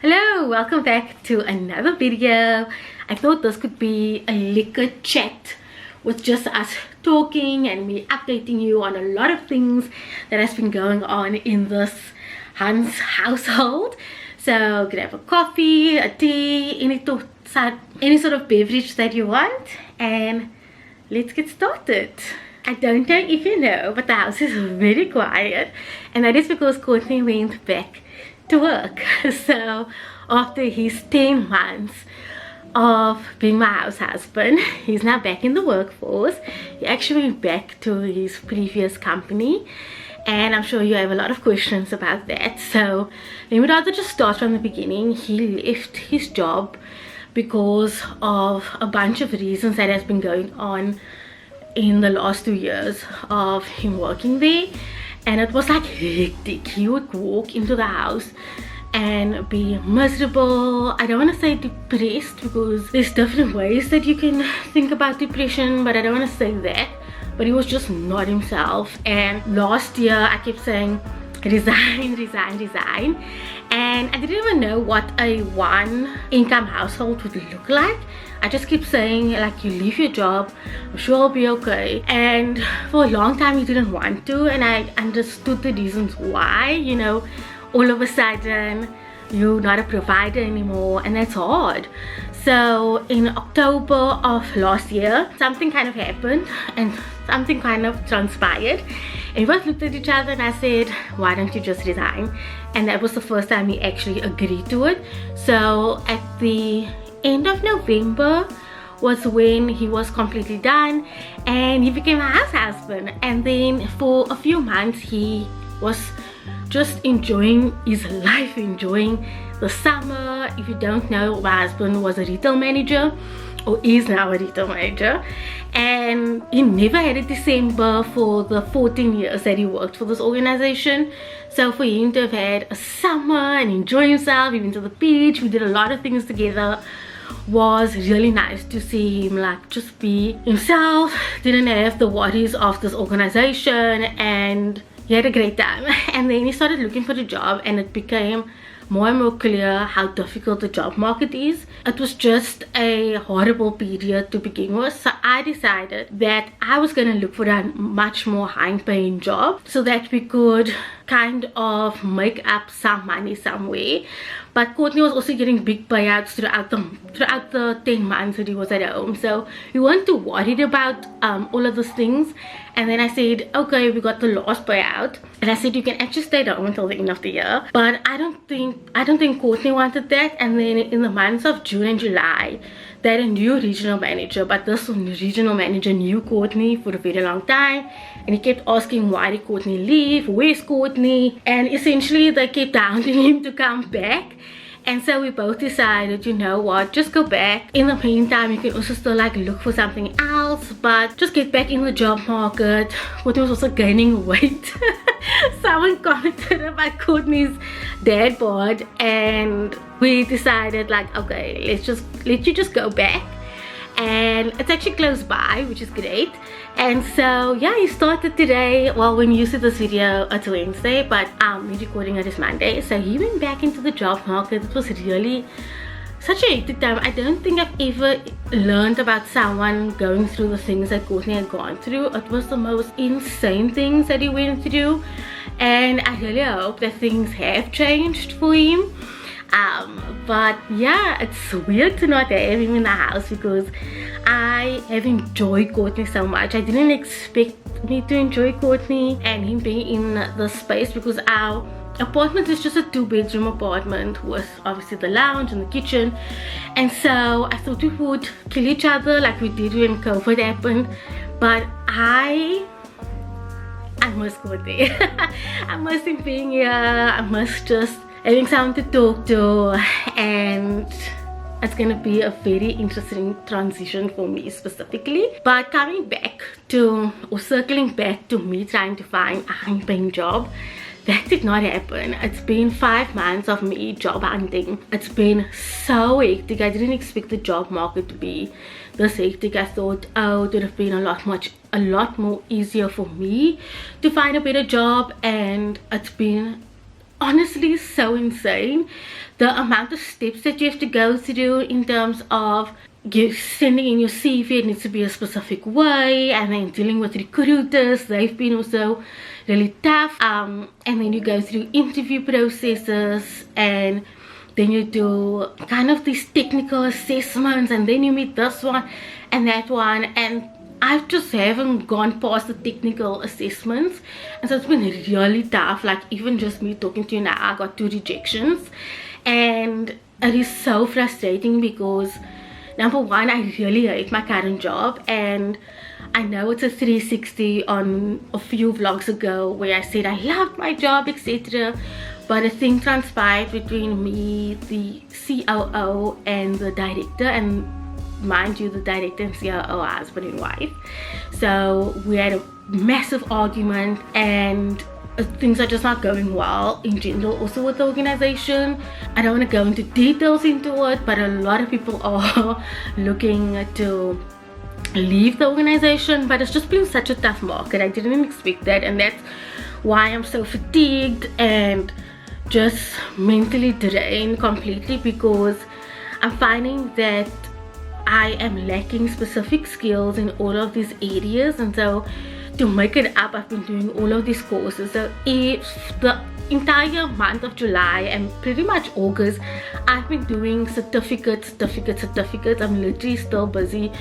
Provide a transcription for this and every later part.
Hello, welcome back to another video. I thought this could be a liquor chat with just us talking and me updating you on a lot of things that has been going on in this Hans household. So grab a coffee, a tea, any sort of beverage that you want, and let's get started. I don't know if you know, but the house is very quiet, and that is because Courtney went back to work. So after his 10 months of being my house husband, he's now back in the workforce. He actually went back to his previous company, and I'm sure you have a lot of questions about that. So let me rather just start from the beginning. He left his job because of a bunch of reasons that has been going on in the last 2 years of him working there. And it was like hectic. He would walk into the house and be miserable. I don't want to say depressed, because there's different ways that you can think about depression, but I don't want to say that. But he was just not himself. And last year I kept saying resign, resign, resign, and I didn't even know what a one income household would look like. I just kept saying, like, you leave your job, I'm sure I'll be okay. And for a long time he didn't want to, and I understood the reasons why. You know, all of a sudden you're not a provider anymore, and that's hard. So in October of last year, something kind of happened and something kind of transpired, and we both looked at each other and I said, why don't you just resign? And that was the first time he actually agreed to it. So at the end of November was when he was completely done, and he became a house husband. And then for a few months he was just enjoying his life, enjoying the summer. If you don't know, my husband was a retail manager, or is now a retail manager, and he never had a December for the 14 years that he worked for this organization. So for him to have had a summer and enjoy himself, he went to the beach, we did a lot of things together, was really nice to see him like just be himself, didn't have the worries of this organization, and he had a great time. And then he started looking for a job, and it became more and more clear how difficult the job market is. It was just a horrible period to begin with. So I decided that I was going to look for a much more high paying job so that we could kind of make up some money somewhere. But Courtney was also getting big payouts throughout the 10 months that he was at home, so we weren't too worried about all of those things. And then I said, okay, we got the last payout, and I said, you can actually stay at home until the end of the year. But I don't think Courtney wanted that. And then in the months of June and July, they had a new regional manager, but this regional manager knew Courtney for a very long time, and he kept asking, why did Courtney leave, where's Courtney? And essentially they kept hounding him to come back. And so we both decided, you know what, just go back. In the meantime, you can also still like look for something else, but just get back in the job market. Courtney was also gaining weight. Someone commented about Courtney's dad bod, and we decided, like, okay, let's let you just go back. And it's actually close by, which is great. And so yeah, he started today. Well, when you see this video, it's Wednesday, but we're recording it is Monday. So he went back into the job market. It was really such a hectic time. I don't think I've ever learned about someone going through the things that Courtney had gone through. It was the most insane things that he went through, and I really hope that things have changed for him. But yeah, it's weird to not have him in the house, because I have enjoyed Courtney so much. I didn't expect me to enjoy Courtney and him being in the space, because our apartment is just a 2-bedroom apartment with obviously the lounge and the kitchen. And so I thought we would kill each other like we did when COVID happened. But I miss Courtney. I miss him being here. I miss just having someone to talk to, and it's gonna be a very interesting transition for me specifically. But coming back to, or circling back to me trying to find a high-paying job, that did not happen. It's been 5 months of me job hunting. It's been so hectic. I didn't expect the job market to be this hectic. I thought, oh, it would have been a lot more easier for me to find a better job, and it's been honestly so insane. The amount of steps that you have to go through in terms of you sending in your CV, it needs to be a specific way, and then dealing with recruiters, they've been also really tough. And then you go through interview processes, and then you do kind of these technical assessments, and then you meet this one and that one, and I just haven't gone past the technical assessments, and so it's been really tough. Like even just me talking to you now, I got 2 rejections, and it is so frustrating because number one, I really hate my current job, and I know it's a 360 on a few vlogs ago where I said I loved my job, etc. But a thing transpired between me, the COO, and the director, and mind you, the director and COO are husband and wife. So we had a massive argument, and things are just not going well in general also with the organization. I don't want to go into details into it, but a lot of people are looking to leave the organization, but it's just been such a tough market. I didn't expect that, and that's why I'm so fatigued and just mentally drained completely, because I'm finding that I am lacking specific skills in all of these areas. And so to make it up, I've been doing all of these courses. So if the entire month of July and pretty much August, I've been doing certificates. I'm literally still busy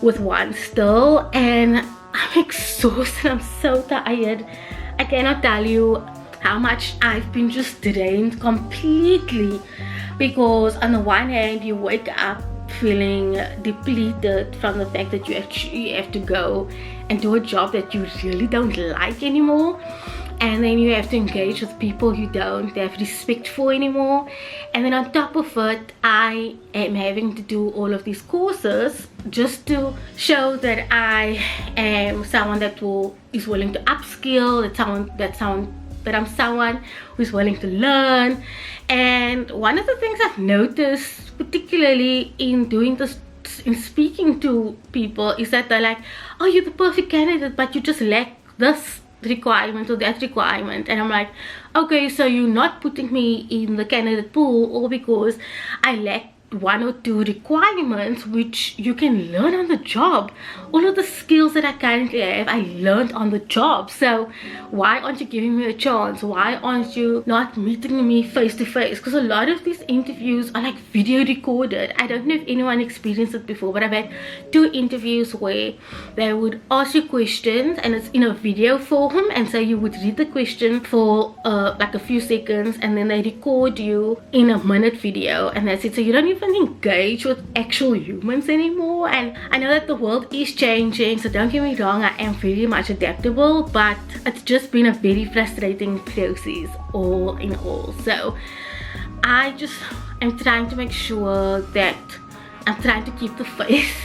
with one still, and I'm exhausted. I'm so tired. I cannot tell you how much I've been just drained completely, because on the one hand you wake up feeling depleted from the fact that you actually have to go and do a job that you really don't like anymore, and then you have to engage with people you don't have respect for anymore, and then on top of it I am having to do all of these courses just to show that I am someone that is willing to upskill, that I'm someone who's willing to learn. And one of the things I've noticed, particularly in doing this, in speaking to people, is that they're like, oh, you're the perfect candidate, but you just lack this requirement or that requirement. And I'm like, okay, so you're not putting me in the candidate pool all because I lack 1 or 2 requirements, which you can learn on the job. All of the skills that I currently have, I learned on the job. So why aren't you giving me a chance? Why aren't you not meeting me face to face? Because a lot of these interviews are like video recorded. I don't know if anyone experienced it before, but I've had 2 interviews where they would ask you questions and it's in a video form, and so you would read the question for like a few seconds, and then they record you in a minute video, and that's it. So you don't even engage with actual humans anymore. And I know that the world is changing, so don't get me wrong, I am very much adaptable, but it's just been a very frustrating process all in all. So I just am trying to make sure that I'm trying to keep the faith.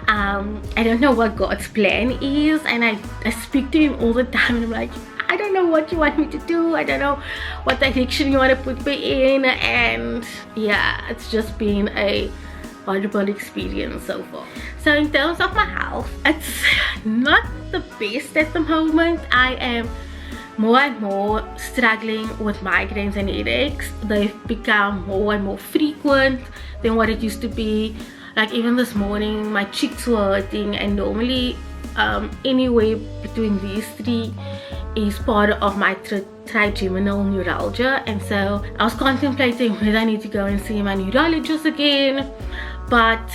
I don't know what God's plan is, and I speak to him all the time, and I'm like, I don't know what you want me to do. I don't know what direction you want to put me in. And yeah, it's just been a horrible experience so far. So in terms of my health, it's not the best at the moment. I am more and more struggling with migraines and headaches. They've become more and more frequent than what it used to be. Like even this morning, my cheeks were hurting, and normally anywhere between these 3 is part of my trigeminal neuralgia. And so I was contemplating whether I need to go and see my neurologist again, but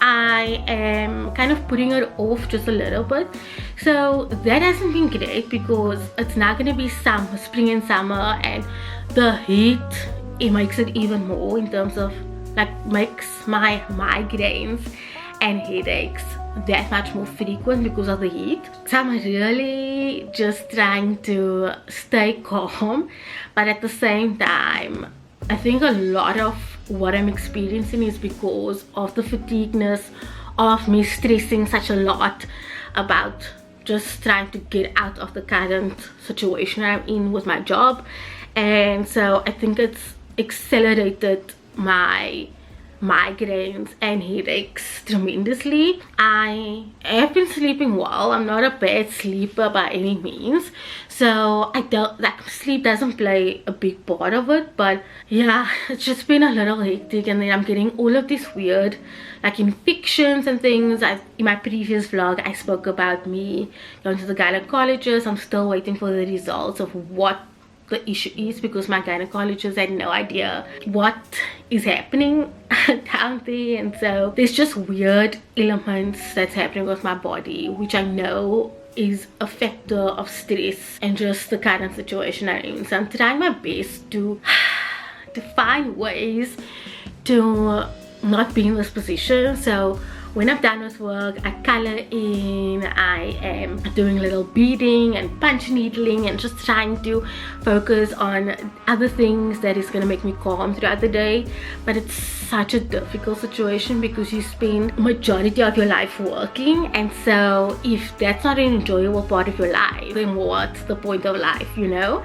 I am kind of putting it off just a little bit. So that hasn't been great, because it's now going to be spring and summer, and the heat, it makes it even more in terms of like makes my migraines and headaches that much more frequent because of the heat. So I'm really just trying to stay calm, but at the same time I think a lot of what I'm experiencing is because of the fatigueness of me stressing such a lot about just trying to get out of the current situation I'm in with my job. And so I think it's accelerated my migraines and headaches tremendously. I have been sleeping well. I'm not a bad sleeper by any means, so I don't, like, sleep doesn't play a big part of it. But yeah, it's just been a little hectic, and then I'm getting all of these weird like infections and things. In my previous vlog I spoke about me going to the gynecologist. I'm still waiting for the results of what the issue is, because my gynecologist had no idea what is happening down there. And so there's just weird elements that's happening with my body, which I know is a factor of stress and just the current situation I'm in. So I'm trying my best to find ways to not be in this position. So when I'm done with work, I color in, I am doing a little beading and punch needling and just trying to focus on other things that is going to make me calm throughout the day. But it's such a difficult situation because you spend majority of your life working, and so if that's not an enjoyable part of your life, then what's the point of life, you know?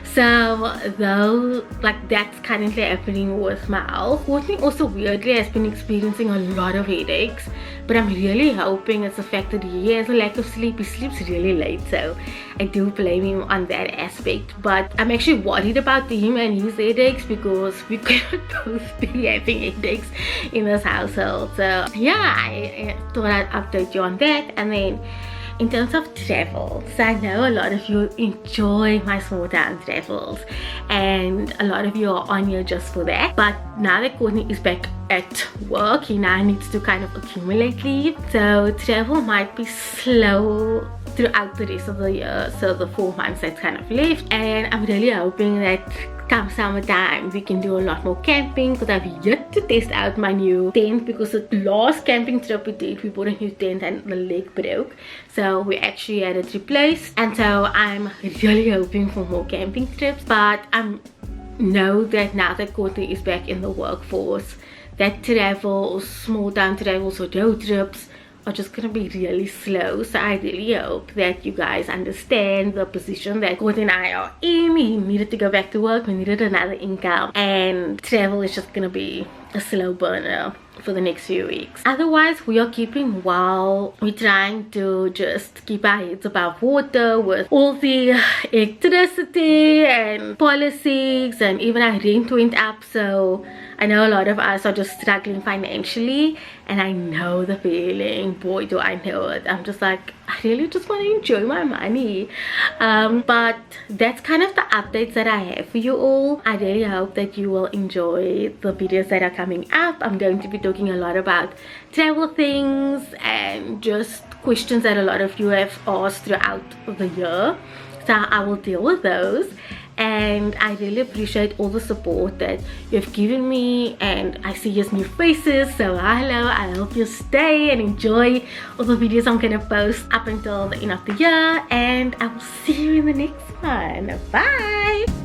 So though, like, that's currently happening with my health. Courtney also weirdly has been experiencing a lot of headaches, but I'm really hoping it's the fact that he has a lack of sleep. He sleeps really late, so I do blame him on that aspect. But I'm actually worried about him and his headaches because we could both be having headaches in this household. So yeah, I thought I'd update you on that. And then in terms of travel, so I know a lot of you enjoy my small town travels, and a lot of you are on here just for that. But now that Courtney is back at work, he now needs to kind of accumulate leave, so travel might be slow throughout the rest of the year, so the 4 months that's kind of left. And I'm really hoping that come summertime we can do a lot more camping, because I've yet to test out my new tent, because the last camping trip we did, we bought a new tent and the leg broke, so we actually had it replaced. And so I'm really hoping for more camping trips. But I know that now that Courtney is back in the workforce, that travel or small town travels or road trips are just gonna be really slow. So I really hope that you guys understand the position that Courtney and I are in. We needed to go back to work, we needed another income, and travel is just gonna be a slow burner for the next few weeks. Otherwise, we are keeping well. We're trying to just keep our heads above water with all the electricity and policies, and even our rent went up. So I know a lot of us are just struggling financially, and I know the feeling. Boy, do I know it. I'm just like, I really just want to enjoy my money. But that's kind of the updates that I have for you all. I really hope that you will enjoy the videos that are coming up. I'm going to be talking a lot about travel things and just questions that a lot of you have asked throughout the year, so I will deal with those. And I really appreciate all the support that you've given me, and I see your new faces, so hello. I hope you stay and enjoy all the videos I'm gonna post up until the end of the year, and I will see you in the next one. Bye.